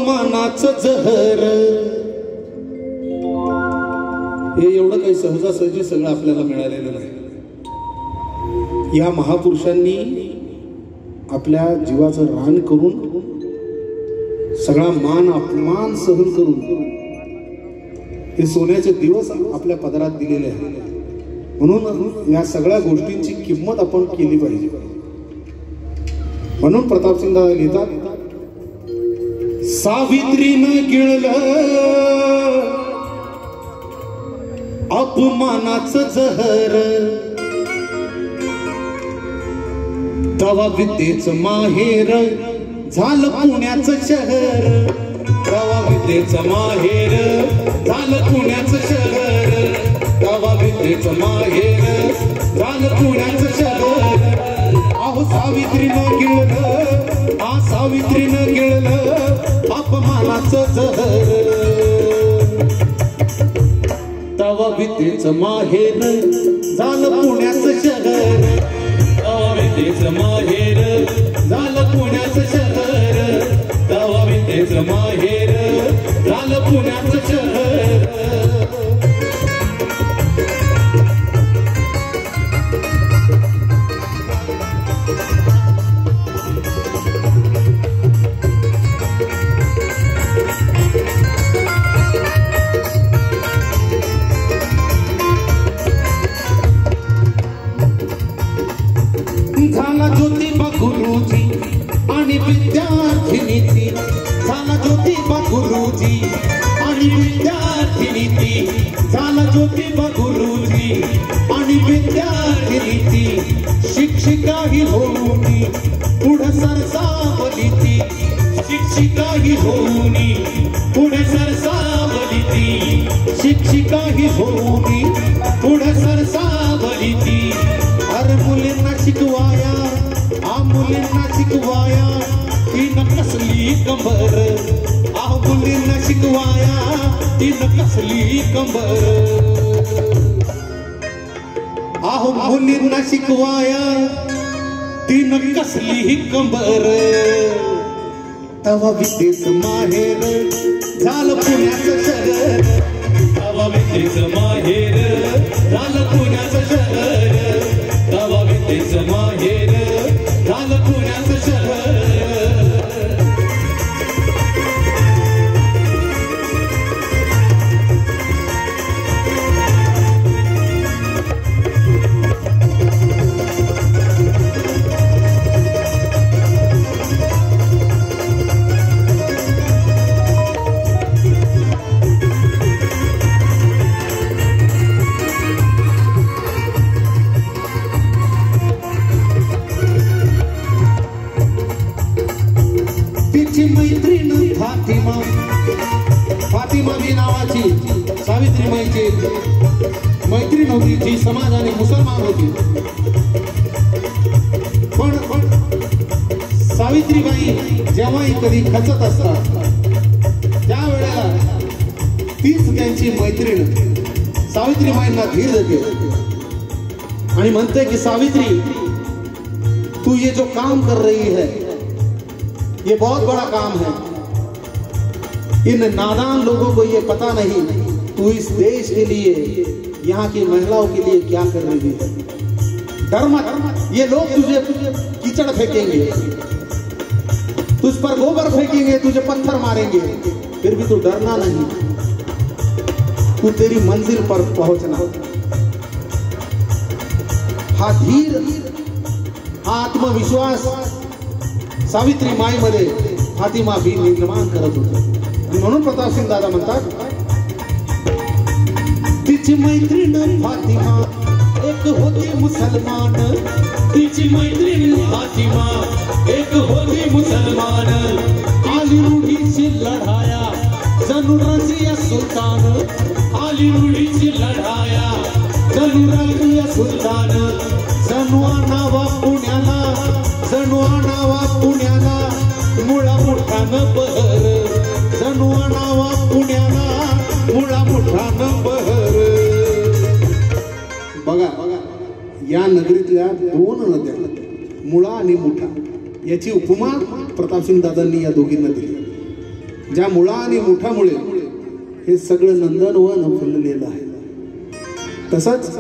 मानाचं जहर हे एवढं काही सहजासहजी सगळं आपल्याला मिळालेलं नाही। या महापुरुषांनी आपल्या जीवाचं रान करून सगळा मान अपमान सहन करून हे सोन्याचे दिवस आपल्या पदरात दिलेले आहेत। म्हणून या सगळ्या गोष्टींची किंमत आपण केली पाहिजे। म्हणून प्रतापसिंग दादा लिहितात, सावित्रीनं गिळलं अपमानाचं जहर, तवा विद्येचं माहेर झालं पुण्याचं शहर, तवा विद्येचं माहेर झालं पुण्याचं शहर, तवा विद्येचं माहेर झालं पुण्याचं शहर। अहो सावित्रीनं गिळलं, आ सावित्रीनं गिळलं अपमानाचं जहर, तवा विद्येचं माहेर झालं पुण्याचं शहर, तवा विद्येचं माहेर झालं पुण्याचं शहर, तवा विद्येचं माहेर झालं पुण्याचं शहर। झाला ज्योतिबा गुरुजी आणि विद्यार्थिनीची, झाला ज्योतिबा गुरुजी आणि विद्यार्थिनीची, झाला ज्योतिबा गुरुजी आणि विद्यार्थिनीची, शिक्षिकाही होऊनी पुढे सरसावली ती, शिक्षिकाही होऊनी पुढे सरसावली ती, शिक्षिकाही होऊनी पुढे सरसावली ती। अरे मुलींना शिकवाया, आ मुलींना शिकवाया तीन कसली कंबर, आ मुलींना शिकवाया तीन कसली कंबर, आहो मुलींना शिकवाया तीन कसली कंबर, तवा विद्येचं माहेर झालं पुण्याचं शहर, तवा विद्येचं माहेर झालं पुण्याचं शहर, तवा विद्येचं माहेर झालं पुण्याचं शहर। तिची मैत्रीण फातिमा, फातिमा बी नावाची सावित्रीबाईची मैत्रीण होती, जी समाजाने मुसलमान होती। पण सावित्रीबाई जेव्हाही कधी खचत असतात त्यावेळेला तीच त्यांची मैत्रीण सावित्रीबाईंना धीर देते आणि म्हणते की सावित्री, तू ये जो काम कर रही है ये बहुत बड़ा काम है, इन नादान लोगों को ये पता नहीं तू इस देश के लिए, यहाँ की महिलाओं के लिए क्या कर रही है। डर मत, ये लोग तुझे कीचड़ फेंकेंगे, तुझ पर गोबर फेंकेंगे, तुझे पत्थर मारेंगे, फिर भी तू डरना नहीं, तू तेरी मंजिल पर पहुंचना। हा धीर, हा आत्मविश्वास सावित्रीबाई मध्ये फातिमा बी निर्माण करत होती। म्हणून प्रतापसिंग दादा म्हणतात, तिची मैत्रीण फातिमा एक होती मुसलमान, तिची मैत्रीण फातिमा एक होती मुसलमान, आली रूढीची लढाया जणू रजिया सुलतान, आली रूढीची लढाया जणू रजिया सुलतान, जणू आणावा पुण्याला, जणू आणावा पुण्याला मुळा मुठानं बहर, जणू आणावा पुण्याला मुळा मुठानं बहर। बघा या नगरीतल्या दोन नद्या मुळा आणि मुठा याची उपमा प्रतापसिंग दादांनी या दोघींना दिली। ज्या मुळा आणि मुठामुळे हे सगळं नंदनवन फुललेलं आहे, तसंच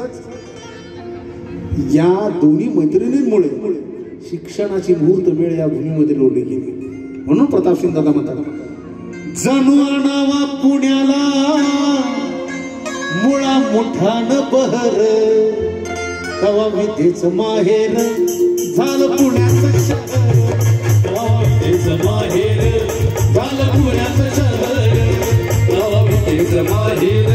या दोन्ही मैत्रिणींमुळे शिक्षणाची मुहूर्त वेळ या भूमीमध्ये लोळली गेली. म्हणून प्रतापसिंग दादा म्हणतात, जणू आणावा पुण्याला मुळा मुठान बहर, तवा विद्येचं माहेर झालं पुण्याचं शहर, तवा विद्येचं माहेर झालं पुण्याचं शहर, तवा विद्येचं माहेर